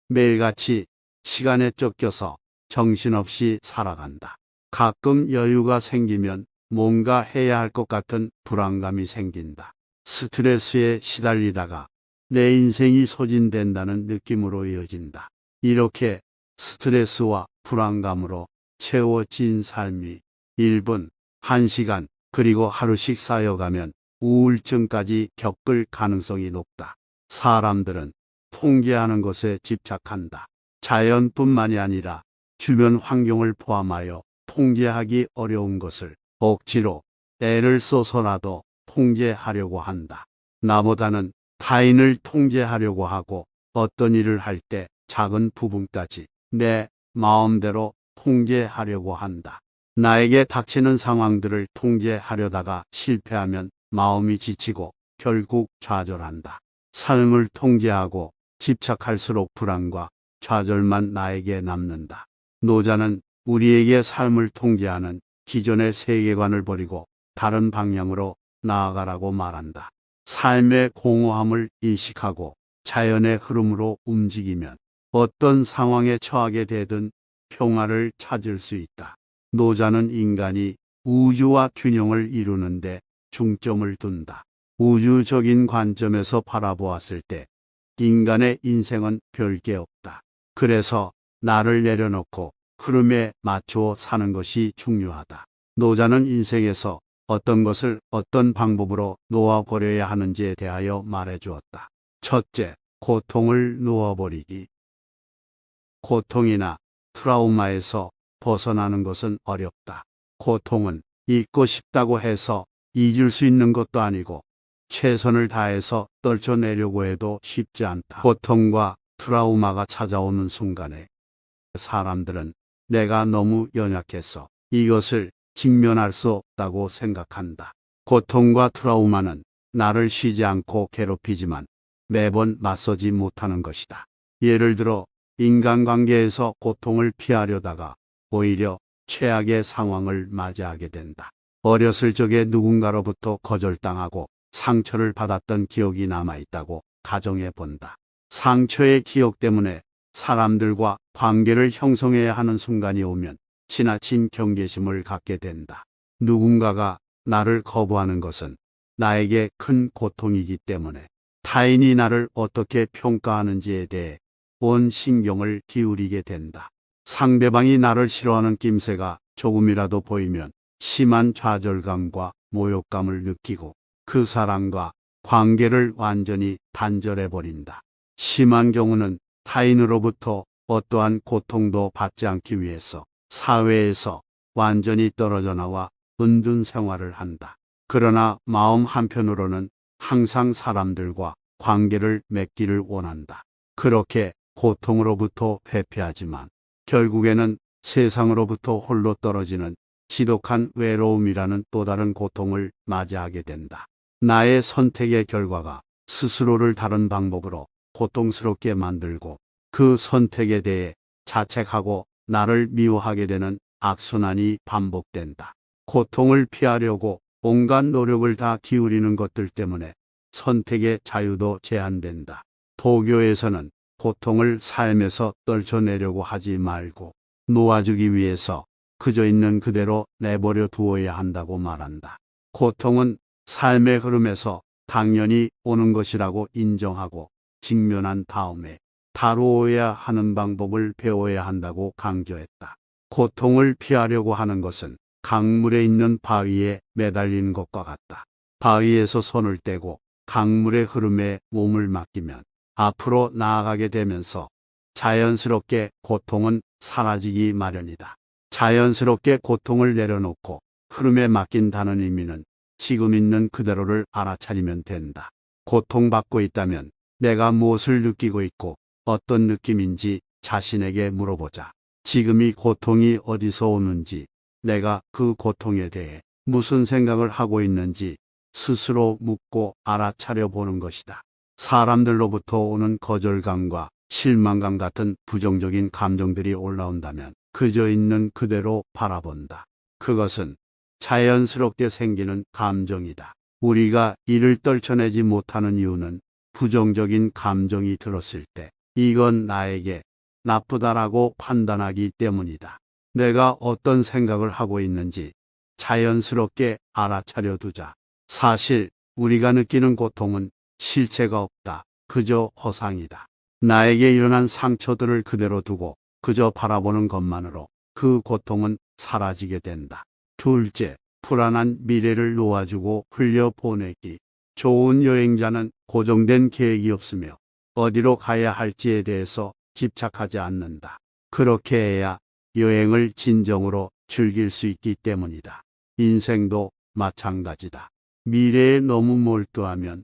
매일같이 시간에 쫓겨서 정신없이 살아간다. 가끔 여유가 생기면 뭔가 해야 할 것 같은 불안감이 생긴다. 스트레스에 시달리다가 내 인생이 소진된다는 느낌으로 이어진다. 이렇게 스트레스와 불안감으로 채워진 삶이 1분, 1시간, 그리고 하루씩 쌓여가면 우울증까지 겪을 가능성이 높다. 사람들은 통제하는 것에 집착한다. 자연뿐만이 아니라 주변 환경을 포함하여 통제하기 어려운 것을 억지로 애를 써서라도 통제하려고 한다. 나보다는 타인을 통제하려고 하고 어떤 일을 할 때 작은 부분까지 내 마음대로 통제하려고 한다. 나에게 닥치는 상황들을 통제하려다가 실패하면 마음이 지치고 결국 좌절한다. 삶을 통제하고 집착할수록 불안과 좌절만 나에게 남는다. 노자는 우리에게 삶을 통제하는 기존의 세계관을 버리고 다른 방향으로 나아가라고 말한다. 삶의 공허함을 인식하고 자연의 흐름으로 움직이면 어떤 상황에 처하게 되든 평화를 찾을 수 있다. 노자는 인간이 우주와 균형을 이루는데 중점을 둔다. 우주적인 관점에서 바라보았을 때 인간의 인생은 별게 없다. 그래서 나를 내려놓고 흐름에 맞추어 사는 것이 중요하다. 노자는 인생에서 어떤 것을 어떤 방법으로 놓아버려야 하는지에 대하여 말해주었다. 첫째, 고통을 놓아버리기. 고통이나 트라우마에서 벗어나는 것은 어렵다. 고통은 잊고 싶다고 해서 잊을 수 있는 것도 아니고 최선을 다해서 떨쳐내려고 해도 쉽지 않다. 고통과 트라우마가 찾아오는 순간에 사람들은 내가 너무 연약해서 이것을 직면할 수 없다고 생각한다. 고통과 트라우마는 나를 쉬지 않고 괴롭히지만 매번 맞서지 못하는 것이다. 예를 들어 인간관계에서 고통을 피하려다가 오히려 최악의 상황을 맞이하게 된다. 어렸을 적에 누군가로부터 거절당하고 상처를 받았던 기억이 남아있다고 가정해 본다. 상처의 기억 때문에 사람들과 관계를 형성해야 하는 순간이 오면 지나친 경계심을 갖게 된다. 누군가가 나를 거부하는 것은 나에게 큰 고통이기 때문에 타인이 나를 어떻게 평가하는지에 대해 온 신경을 기울이게 된다. 상대방이 나를 싫어하는 낌새가 조금이라도 보이면 심한 좌절감과 모욕감을 느끼고 그 사람과 관계를 완전히 단절해버린다. 심한 경우는 타인으로부터 어떠한 고통도 받지 않기 위해서 사회에서 완전히 떨어져 나와 은둔 생활을 한다. 그러나 마음 한편으로는 항상 사람들과 관계를 맺기를 원한다. 그렇게 고통으로부터 회피하지만 결국에는 세상으로부터 홀로 떨어지는 지독한 외로움이라는 또 다른 고통을 맞이하게 된다. 나의 선택의 결과가 스스로를 다른 방법으로 고통스럽게 만들고 그 선택에 대해 자책하고 나를 미워하게 되는 악순환이 반복된다. 고통을 피하려고 온갖 노력을 다 기울이는 것들 때문에 선택의 자유도 제한된다. 도교에서는 고통을 삶에서 떨쳐내려고 하지 말고 놓아주기 위해서 그저 있는 그대로 내버려 두어야 한다고 말한다. 고통은 삶의 흐름에서 당연히 오는 것이라고 인정하고 직면한 다음에 다루어야 하는 방법을 배워야 한다고 강조했다. 고통을 피하려고 하는 것은 강물에 있는 바위에 매달리는 것과 같다. 바위에서 손을 떼고 강물의 흐름에 몸을 맡기면 앞으로 나아가게 되면서 자연스럽게 고통은 사라지기 마련이다. 자연스럽게 고통을 내려놓고 흐름에 맡긴다는 의미는 지금 있는 그대로를 알아차리면 된다. 고통받고 있다면 내가 무엇을 느끼고 있고 어떤 느낌인지 자신에게 물어보자. 지금 이 고통이 어디서 오는지, 내가 그 고통에 대해 무슨 생각을 하고 있는지 스스로 묻고 알아차려 보는 것이다. 사람들로부터 오는 거절감과 실망감 같은 부정적인 감정들이 올라온다면 그저 있는 그대로 바라본다. 그것은 자연스럽게 생기는 감정이다. 우리가 이를 떨쳐내지 못하는 이유는 부정적인 감정이 들었을 때 이건 나에게 나쁘다라고 판단하기 때문이다. 내가 어떤 생각을 하고 있는지 자연스럽게 알아차려 두자. 사실 우리가 느끼는 고통은 실체가 없다. 그저 허상이다. 나에게 일어난 상처들을 그대로 두고 그저 바라보는 것만으로 그 고통은 사라지게 된다. 둘째, 불안한 미래를 놓아주고 흘려보내기. 좋은 여행자는 고정된 계획이 없으며 어디로 가야 할지에 대해서 집착하지 않는다. 그렇게 해야 여행을 진정으로 즐길 수 있기 때문이다. 인생도 마찬가지다. 미래에 너무 몰두하면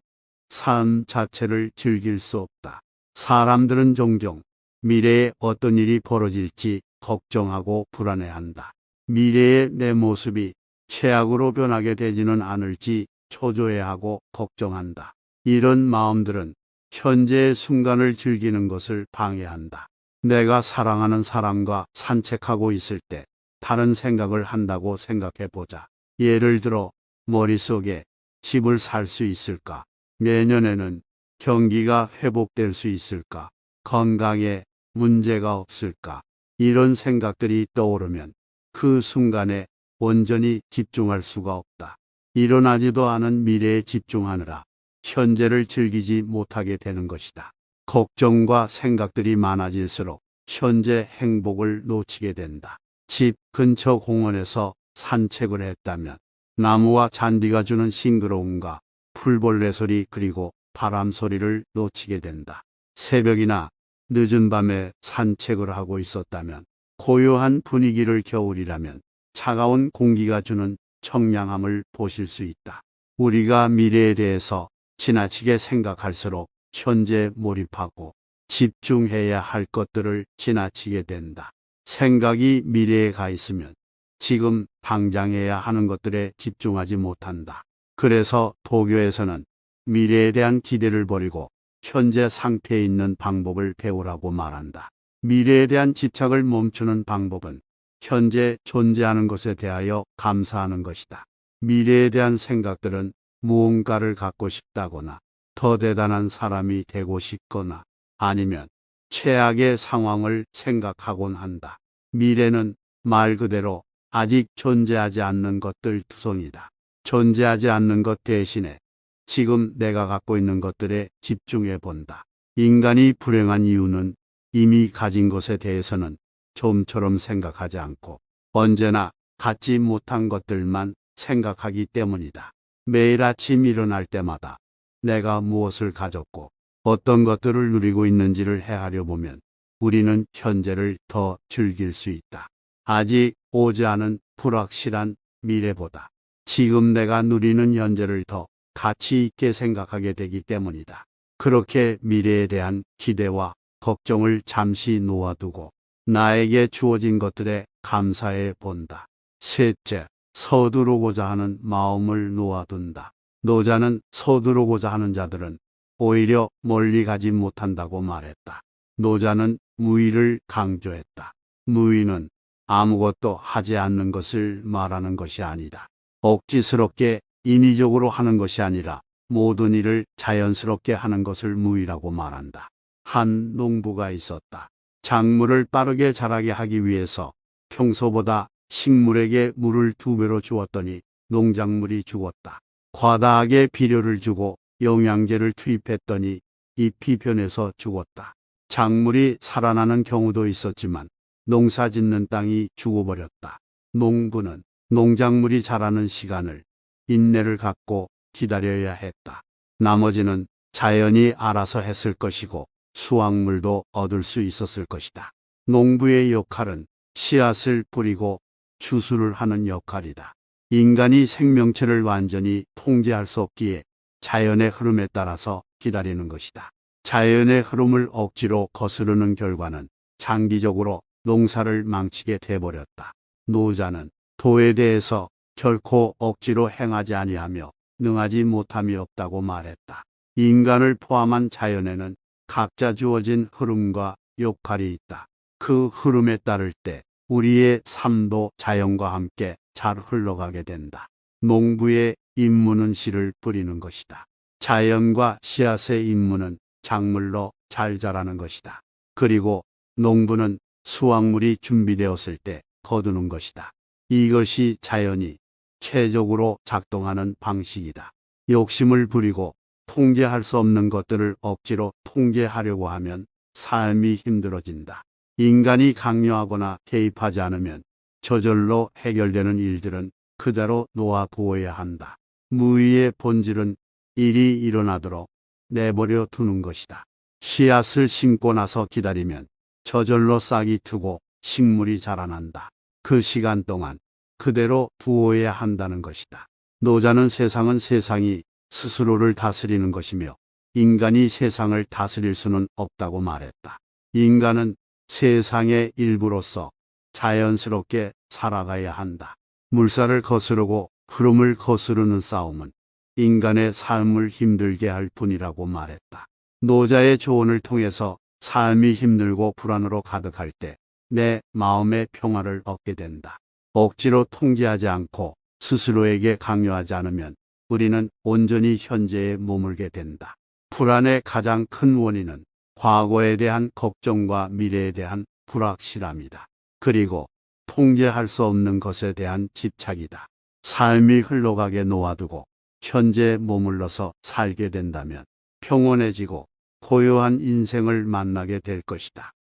삶 자체를 즐길 수 없다. 사람들은 종종 미래에 어떤 일이 벌어질지 걱정하고 불안해한다. 미래의 내 모습이 최악으로 변하게 되지는 않을지 초조해하고 걱정한다. 이런 마음들은 현재의 순간을 즐기는 것을 방해한다. 내가 사랑하는 사람과 산책하고 있을 때 다른 생각을 한다고 생각해 보자. 예를 들어 머릿속에 집을 살 수 있을까? 내년에는 경기가 회복될 수 있을까? 건강에 문제가 없을까? 이런 생각들이 떠오르면 그 순간에 온전히 집중할 수가 없다. 일어나지도 않은 미래에 집중하느라 현재를 즐기지 못하게 되는 것이다. 걱정과 생각들이 많아질수록 현재 행복을 놓치게 된다. 집 근처 공원에서 산책을 했다면 나무와 잔디가 주는 싱그러움과 풀벌레 소리 그리고 바람 소리를 놓치게 된다. 새벽이나 늦은 밤에 산책을 하고 있었다면 고요한 분위기를 겨울이라면 차가운 공기가 주는 청량함을 보실 수 있다. 우리가 미래에 대해서 지나치게 생각할수록 현재에 몰입하고 집중해야 할 것들을 지나치게 된다. 생각이 미래에 가 있으면 지금 당장 해야 하는 것들에 집중하지 못한다. 그래서 도교에서는 미래에 대한 기대를 버리고 현재 상태에 있는 방법을 배우라고 말한다. 미래에 대한 집착을 멈추는 방법은 현재 존재하는 것에 대하여 감사하는 것이다. 미래에 대한 생각들은 무언가를 갖고 싶다거나 더 대단한 사람이 되고 싶거나 아니면 최악의 상황을 생각하곤 한다. 미래는 말 그대로 아직 존재하지 않는 것들 투성이다. 존재하지 않는 것 대신에 지금 내가 갖고 있는 것들에 집중해 본다. 인간이 불행한 이유는 이미 가진 것에 대해서는 좀처럼 생각하지 않고 언제나 갖지 못한 것들만 생각하기 때문이다. 매일 아침 일어날 때마다 내가 무엇을 가졌고 어떤 것들을 누리고 있는지를 헤아려 보면 우리는 현재를 더 즐길 수 있다. 아직 오지 않은 불확실한 미래보다 지금 내가 누리는 현재를 더 가치 있게 생각하게 되기 때문이다. 그렇게 미래에 대한 기대와 걱정을 잠시 놓아두고 나에게 주어진 것들에 감사해 본다. 셋째, 서두르고자 하는 마음을 놓아둔다. 노자는 서두르고자 하는 자들은 오히려 멀리 가지 못한다고 말했다. 노자는 무의를 강조했다. 무의는 아무것도 하지 않는 것을 말하는 것이 아니다. 억지스럽게 인위적으로 하는 것이 아니라 모든 일을 자연스럽게 하는 것을 무의라고 말한다. 한 농부가 있었다. 작물을 빠르게 자라게 하기 위해서 평소보다 식물에게 물을 2배로 주었더니 농작물이 죽었다. 과다하게 비료를 주고 영양제를 투입했더니 잎이 변해서 죽었다. 작물이 살아나는 경우도 있었지만 농사 짓는 땅이 죽어버렸다. 농부는 농작물이 자라는 시간을 인내를 갖고 기다려야 했다. 나머지는 자연이 알아서 했을 것이고 수확물도 얻을 수 있었을 것이다. 농부의 역할은 씨앗을 뿌리고 추수를 하는 역할이다. 인간이 생명체를 완전히 통제할 수 없기에 자연의 흐름에 따라서 기다리는 것이다. 자연의 흐름을 억지로 거스르는 결과는 장기적으로 농사를 망치게 돼버렸다. 노자는 도에 대해서 결코 억지로 행하지 아니하며 능하지 못함이 없다고 말했다. 인간을 포함한 자연에는 각자 주어진 흐름과 역할이 있다. 그 흐름에 따를 때 우리의 삶도 자연과 함께 잘 흘러가게 된다. 농부의 임무는 씨를 뿌리는 것이다. 자연과 씨앗의 임무는 작물로 잘 자라는 것이다. 그리고 농부는 수확물이 준비되었을 때 거두는 것이다. 이것이 자연이 최적으로 작동하는 방식이다. 욕심을 부리고 통제할 수 없는 것들을 억지로 통제하려고 하면 삶이 힘들어진다. 인간이 강요하거나 개입하지 않으면 저절로 해결되는 일들은 그대로 놓아두어야 한다. 무의의 본질은 일이 일어나도록 내버려 두는 것이다. 씨앗을 심고 나서 기다리면 저절로 싹이 트고 식물이 자라난다. 그 시간 동안 그대로 두어야 한다는 것이다. 노자는 세상이 스스로를 다스리는 것이며 인간이 세상을 다스릴 수는 없다고 말했다. 인간은 세상의 일부로서 자연스럽게 살아가야 한다. 물살을 거스르고 흐름을 거스르는 싸움은 인간의 삶을 힘들게 할 뿐이라고 말했다. 노자의 조언을 통해서 삶이 힘들고 불안으로 가득할 때 내 마음의 평화를 얻게 된다. 억지로 통제하지 않고 스스로에게 강요하지 않으면 우리는 온전히 현재에 머물게 된다. 불안의 가장 큰 원인은 과거에 대한 걱정과 미래에 대한 불확실함이다. 그리고 통제할 수 없는 것에 대한 집착이다. 삶이 흘러가게 놓아두고 현재에 머물러서 살게 된다면 평온해지고 고요한 인생을 만나게 될 것이다.